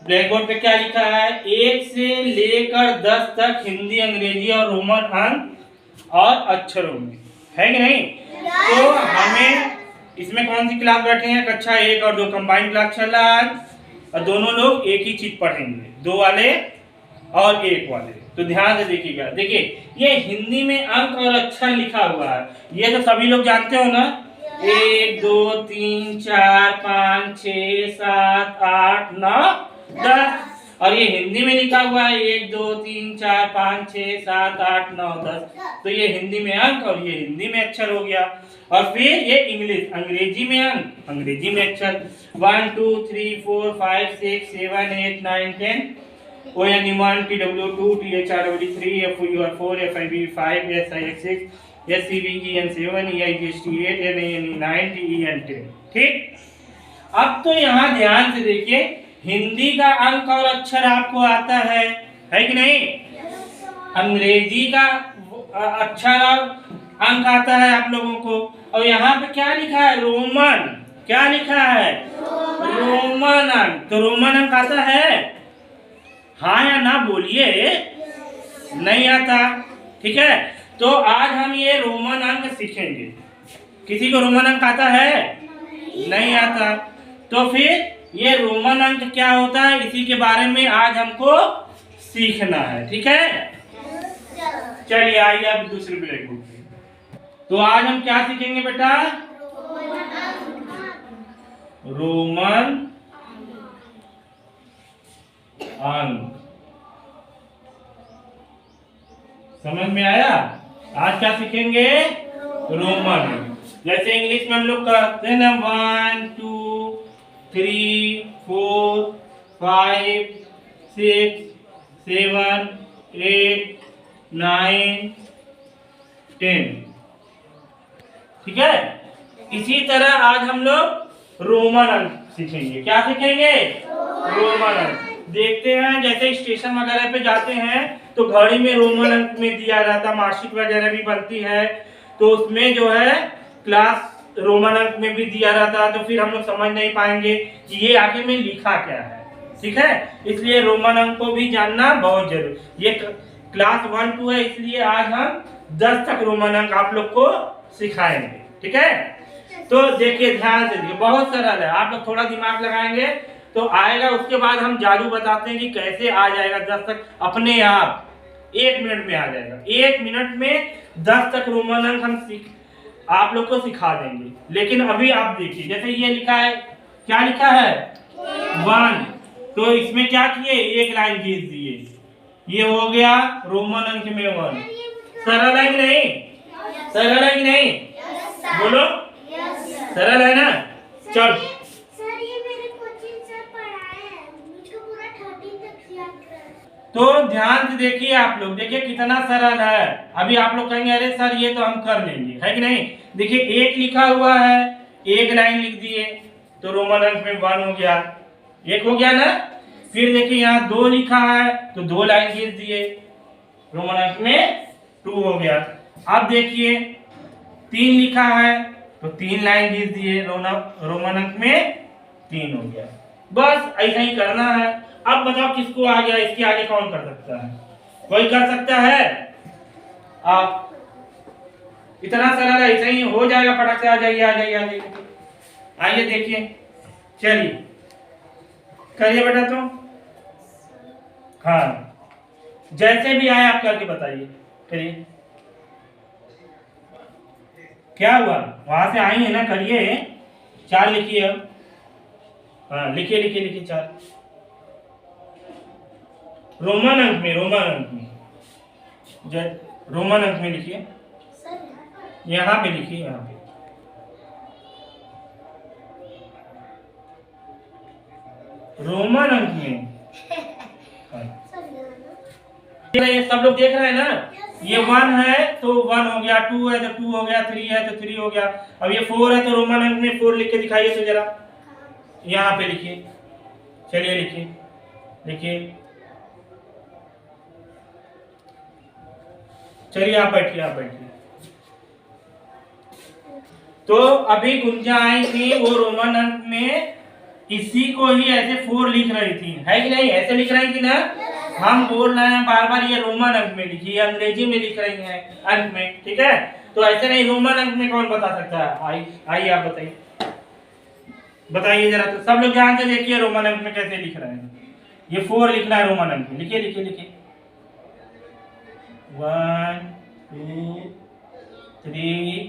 Black board पे क्या लिखा है? 1 से लेकर 10 तक हिंदी, अंग्रेजी और रोमन अंक और अक्षरों में, है कि नहीं? तो हमें इसमें कौन सी क्लास बैठे हैं? कक्षा 1 और 2 कंबाइंड क्लास चल रहा है और दोनों लोग एक ही चीज पढ़ेंगे, 2 वाले और 1 वाले। तो ध्यान से देखिएगा। देखिए ये हिंदी में अंक और अक्षर लिखा हुआ है, ये तो सभी लोग जानते हो ना। 1 2 3 4 5 6 7 8 9 10। और ये हिंदी में लिखा हुआ है 1 2 3 4 5 6 7 8 9 10। तो ये हिंदी में अंक और ये हिंदी में अक्षर हो गया। और फिर ये इंग्लिश, अंग्रेजी में अंक, अंग्रेजी में अक्षर। 1 2 3 4 5 6 7 8 9 10। ON1 TW2 THRW3 FUR4 FIB5 SIX6 SCVEN7 EIGST8 NANE9 TEN10। ठीक, अब तो यहाँ ध्यान से देखिए, हिंदी का अंक और अक्षर आपको आता है कि नहीं? अंग्रेजी का अक्षर और अंक आता है आप लोगों को। और यहाँ पे क्या लिखा है? रोमन। क्या लिखा है? रोमन अंक। तो रोमन अंक आता है? हाँ या ना बोलिए। नहीं आता। ठीक है, तो आज हम ये रोमन अंक सीखेंगे। किसी को रोमन अंक आता है? नहीं आता। तो फिर ये रोमन अंक क्या होता है, इसी के बारे में आज हमको सीखना है। ठीक है, चलिए आइए अब दूसरे ब्लैक बोर्ड पे। तो आज हम क्या सीखेंगे बेटा? रोमन अंक। समझ में आया? आज क्या सीखेंगे? रोमन। जैसे इंग्लिश में हम लोग करते हैं ना, 1 2 3 4 5 6 7 8 9 10। ठीक है, इसी तरह आज हम लोग रोमन अंक सीखेंगे। क्या सीखेंगे? रोमन अंक। देखते हैं जैसे स्टेशन वगैरह पे जाते हैं तो घड़ी में रोमन अंक में दिया जाता, मार्कशीट वगैरह भी बनती है तो उसमें जो है क्लास रोमन अंक में भी दिया जाता है। तो फिर हम लोग समझ नहीं पाएंगे कि ये आगे में लिखा क्या है। ठीक है, इसलिए रोमन अंक को भी जानना बहुत जरूरी। ये क्लास 1 2 है, इसलिए आज हम 10 तक रोमन अंक आप लोग को सिखाएंगे। ठीक है, तो देखिए ध्यान से देखिए, बहुत सरल है। आप लोग थोड़ा दिमाग लगाएंगे तो आएगा। उसके बाद हम जादू बताते हैं कि कैसे आ जाएगा 10 तक अपने आप। 1 मिनट में आ जाएगा। 1 मिनट में 10 तक रोमन अंक हम आप लोग को सिखा देंगे। लेकिन अभी आप देखिए, जैसे ये लिखा है, क्या लिखा है? 1। तो इसमें क्या किए? एक लाइन खींच दिए, ये हो गया रोमन अंक में 1। सरल है कि नहीं? सरल है कि नहीं? बोलो, सरल है ना? चल, तो ध्यान से देखिए आप लोग, देखिए कितना सरल है। अभी आप लोग कहेंगे अरे सर ये तो हम कर लेंगे, है कि नहीं? देखिए 1 लिखा हुआ है, एक लाइन लिख दिए तो रोमन अंक में 1 हो गया, 1 हो गया ना। फिर देखिए यहाँ 2 लिखा है तो 2 लाइन खींच दिए, रोमन अंक में 2 हो गया। अब देखिए 3 लिखा है तो 3 लाइन खींच दिए, रोमन अंक में 3 हो गया। बस ऐसा ही करना है। अब बताओ किसको आ गया? इसके आगे कौन कर सकता है? कोई कर सकता है? आप, इतना सरल है, ऐसा ही हो जाएगा। फटाक से आ जाइए, आ जाइए, आ जाइए, आइए देखिए। चलिए करिए बेटा। तो हाँ, जैसे भी आए आप करके बताइए। करिए, क्या हुआ? वहां से आई है ना, करिए। 4 लिखिए अब। हाँ लिखिए लिखिए लिखिए 4 रोमन अंक में। रोमन अंक में रोमन अंक में लिखिए, यहाँ पे लिखिए, यहाँ पे रोमन अंक में। ये सब लोग देख रहे हैं ना, ये 1 है तो 1 हो गया, 2 है तो 2 हो गया, 3 है तो 3 हो गया। अब ये 4 है तो रोमन अंक में 4 लिख के दिखाइए तो जरा, यहाँ पे लिखिए। चलिए लिखिए, लिखिए। चलिए आप बैठिए, आप बैठिए। तो अभी गुंजा आई थी, वो रोमन अंक में इसी को ही ऐसे 4 लिख रही थी, है कि नहीं? ऐसे लिख रही थी ना। हम बोल रहे हैं बार बार ये रोमन अंक में लिखिए, अंग्रेजी में लिख रही हैं अंक में, ठीक है? तो ऐसे नहीं, रोमन अंक में कौन बता सकता है? आइए आप बताइए, बताइए जरा। तो सब लोग ध्यान से देखिए रोमन अंक में कैसे लिख रहे हैं। ये 4 लिखना है रोमन अंक में, लिखिए लिखिए लिखिए। 1 2 3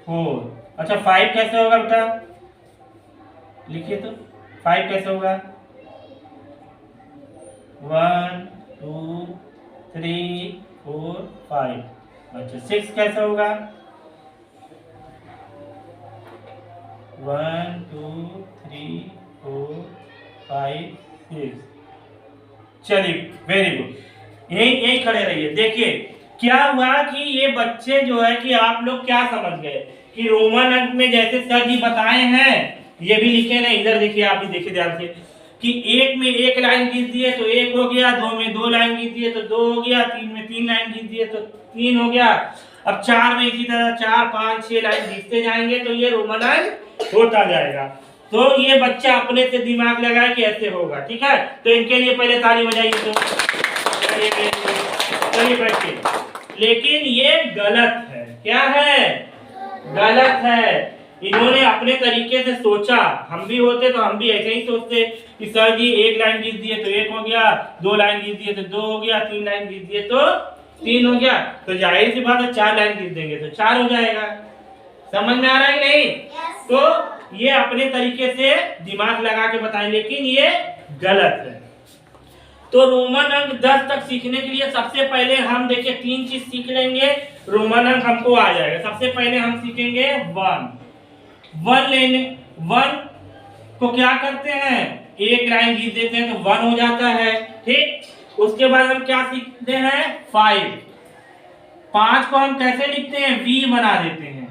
4। अच्छा 5 कैसे होगा बेटा? लिखिए तो 5 कैसे होगा? 1 2 3 4 5। अच्छा 6 कैसे होगा? 1 2 3 4 5 6। चलिए वेरी गुड, यही यही खड़े रहिए। देखिए क्या हुआ कि ये बच्चे जो है कि आप लोग क्या समझ गए कि रोमन अंक में जैसे सर जी बताए हैं ये भी लिखे ना। इधर देखिए, आप भी देखिए ध्यान से कि 1 में 1 लाइन खींच दिए तो 1 हो गया, 2 में 2 लाइन खींच दिए तो 2 हो गया, 3 में 3 लाइन खींच दिए तो 3 हो गया। अब 4 में इसी तरह 4 5 6 लाइन खींचते जाएंगे तो ये रोमन अंक होता जाएगा। तो ये बच्चा अपने से दिमाग लगाए कि ऐसे होगा, ठीक है? तो इनके लिए पहले ताली बजाइए। तो चलिए बैठिए। लेकिन ये गलत है। क्या है? गलत है। इन्होंने अपने तरीके से सोचा। हम भी होते तो हम भी ऐसे ही सोचते कि सर जी 1 लाइन खींच दिए तो 1 हो गया, 2 लाइन खींच दिए तो 2 हो गया, 3 लाइन खींच दिए तो 3 हो गया। तो जाहिर सी बात है 4 लाइन खींच देंगे तो 4 हो जाएगा। समझ में आ रहा है कि नहीं? तो ये अपने तरीके से दिमाग लगा के बताएं, लेकिन ये गलत है। तो रोमन अंक 10 तक सीखने के लिए सबसे पहले हम देखिए 3 चीज सीख लेंगे, रोमन अंक हमको आ जाएगा। सबसे पहले हम सीखेंगे 1 लेने। 1 को क्या करते हैं? 1 लाइन खींच देते हैं तो 1 हो जाता है, ठीक? उसके बाद हम क्या सीखते हैं? 5 को हम कैसे लिखते हैं? V बना देते हैं।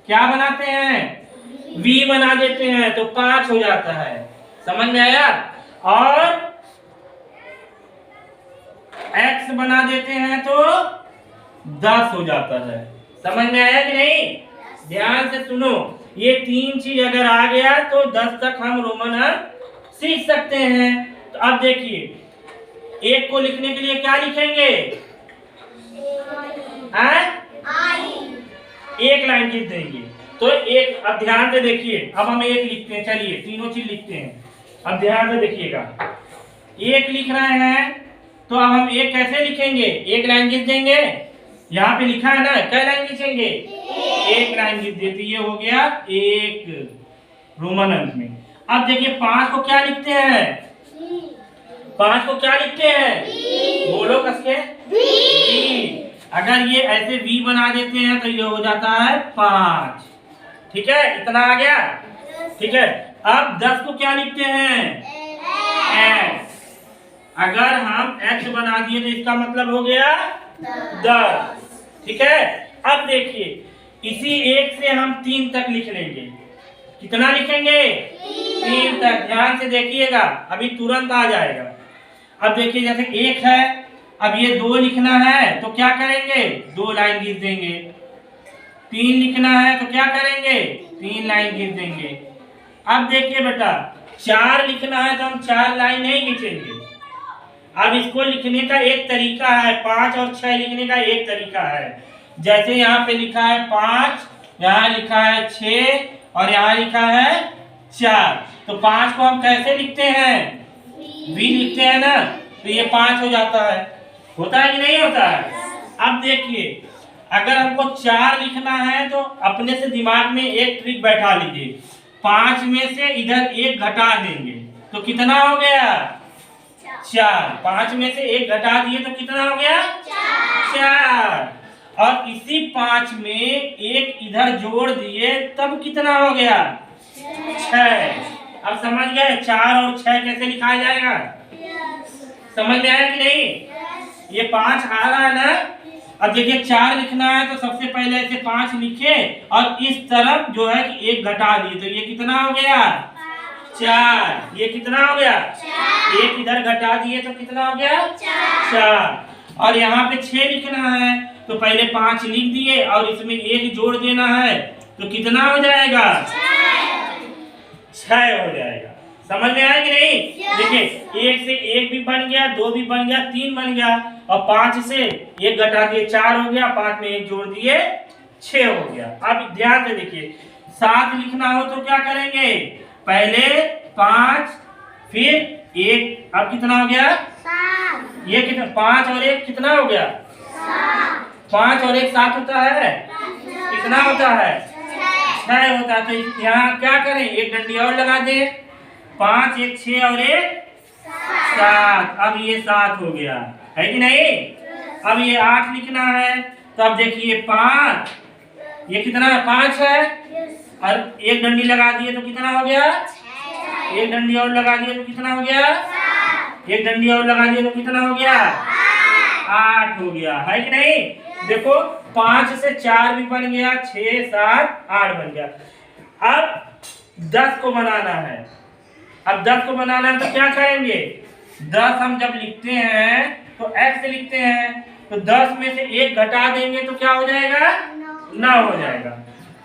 क्या बनाते हैं? V बना देते हैं तो 5 हो जाता है। समझ में आया? और X बना देते हैं तो 10 हो जाता है। समझ में आया कि नहीं? ध्यान से सुनो, ये 3 चीज अगर आ गया तो 10 तक हम रोमन अंक सीख सकते हैं। तो अब देखिए 1 को लिखने के लिए क्या लिखेंगे? 1 लाइन खींच देंगे तो 1। अब ध्यान से देखिए, अब हम 1 लिखते हैं। चलिए तीनों चीज लिखते हैं। अब ध्यान से देखिएगा, 1 लिख रहे हैं तो अब हम 1 कैसे लिखेंगे? 1 लाइन खींच देंगे। यहाँ पे लिखा है ना, क्या लाइन खींचेंगे? 1 लाइन खींच देते, ये हो गया 1 रोमन अंक में। अब देखिए 5 को क्या लिखते हैं? 5 को क्या लिखते हैं? बोलो कसके। V। अगर ये ऐसे V बना देते हैं तो ये हो जाता है 5। ठीक है, इतना आ गया। ठीक है, अब 10 को क्या लिखते हैं? X। अगर हम X बना दिए तो इसका मतलब हो गया 10। ठीक है, अब देखिए इसी 1 से हम 3 तक लिख लेंगे। कितना लिखेंगे? 3 तक। ध्यान से देखिएगा, अभी तुरंत आ जाएगा। अब देखिए जैसे 1 है, अब ये 2 लिखना है तो क्या करेंगे? 2 लाइन खींच देंगे। 3 लिखना है तो क्या करेंगे? 3 लाइन खींच देंगे। अब देखिए बेटा 4 लिखना है तो हम 4 लाइन नहीं खींचेंगे। अब इसको लिखने का एक तरीका है, 5 और 6 लिखने का एक तरीका है। जैसे यहाँ पे लिखा है 5, यहाँ लिखा है 6 और यहाँ लिखा है 4। तो 5 को हम कैसे लिखते हैं? V लिखते हैं ना, तो ये 5 हो जाता है। होता है कि नहीं होता है? अब देखिए अगर हमको 4 लिखना है तो अपने से दिमाग में एक ट्रिक बैठा लीजिए। 5 में से इधर 1 घटा देंगे तो कितना हो गया? 4। 5 में से 1 घटा दिए तो कितना हो गया? 4। और इसी 5 में 1 इधर जोड़ दिए तब कितना हो गया? 6। अब समझ गए 4 और 6 कैसे लिखा जाएगा? समझ में आया कि नहीं? ये 5 आ रहा है ना। अब देखिए 4 लिखना है तो सबसे पहले ऐसे 5 लिखे और इस तरफ जो है कि 1 घटा दिए तो ये कितना हो गया? 4। ये कितना हो गया? 1 इधर घटा दिए तो कितना हो गया? 4। और यहाँ पे 6 लिखना है तो पहले 5 लिख दिए और इसमें 1 जोड़ देना है तो कितना हो जाएगा? 6 हो जाएगा। समझ में आया कि नहीं? देखिए 1 से 1 भी बन गया, 2 भी बन गया, 3 बन गया, और 5 से 1 घटा दिए 4 हो गया, 5 में 1 जोड़ दिए 6 हो गया। अब ध्यान से देखिए 7 लिखना हो तो क्या करेंगे, पहले 5 फिर 1, अब कितना हो गया 7। ये कितना, 5 और 1 कितना हो गया 7। 5 और 1 7 होता है, कितना होता है 6 होता है। तो यहाँ क्या करें, एक डंडी और लगा दे, 5 1 6 और 1 7। अब ये 7 हो गया, है कि नहीं? अब ये 8 लिखना है, तो अब देखिए 5, ये कितना है 5 है, और एक डंडी लगा दिए तो कितना हो गया, एक डंडी और लगा दिए तो कितना हो गया, एक डंडी और लगा दिए तो कितना हो गया 8 हो गया, है कि नहीं? देखो 5 से 4 भी बन गया, 6 7 8 बन गया। अब 10 को बनाना है, अब 10 को बनाना है तो क्या करेंगे, 10 हम जब लिखते हैं तो x से लिखते हैं, तो 10 में से 1 घटा देंगे तो क्या हो जाएगा 9 हो जाएगा।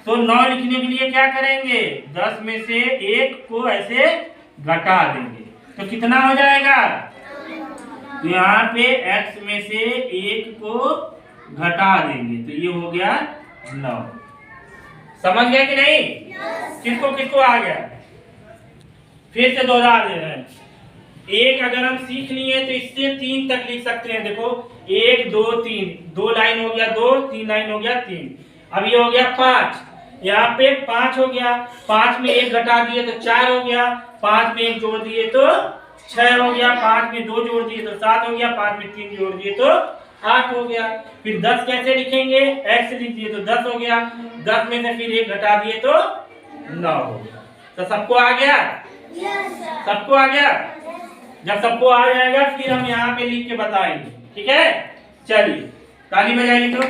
तो 9 लिखने के लिए क्या करेंगे, 10 में से 1 को ऐसे घटा देंगे तो कितना हो जाएगा, तो यहाँ पे x में से 1 को घटा देंगे तो ये हो गया 9। समझ गया कि नहीं? किसको किसको आ गया? फिर से दोहरा दे रहे हैं। एक अगर हम सीख लिए तो इससे 3 तक लिख सकते हैं। देखो 1 2 3, 2 लाइन हो गया 2, 3 लाइन हो गया 3। अब ये हो गया 5, यहाँ पे 5 हो गया, 5 में 1 घटा दिए तो 4 हो गया, 5 में 1 जोड़ दिए तो 6 हो गया, 5 में 2 जोड़ दिए तो 7 हो गया, 5 में 3 जोड़ दिए तो 8 हो गया। फिर 10 कैसे लिखेंगे, x लिख दिए तो 10 हो गया, 10 में से फिर 1 घटा दिए तो 9 हो गया। तो सबको आ गया? सबको आ गया? जब सबको आ जाएगा फिर हम यहाँ पे लिख के बताएंगे, ठीक है? चलिए ताली बजाइए तो।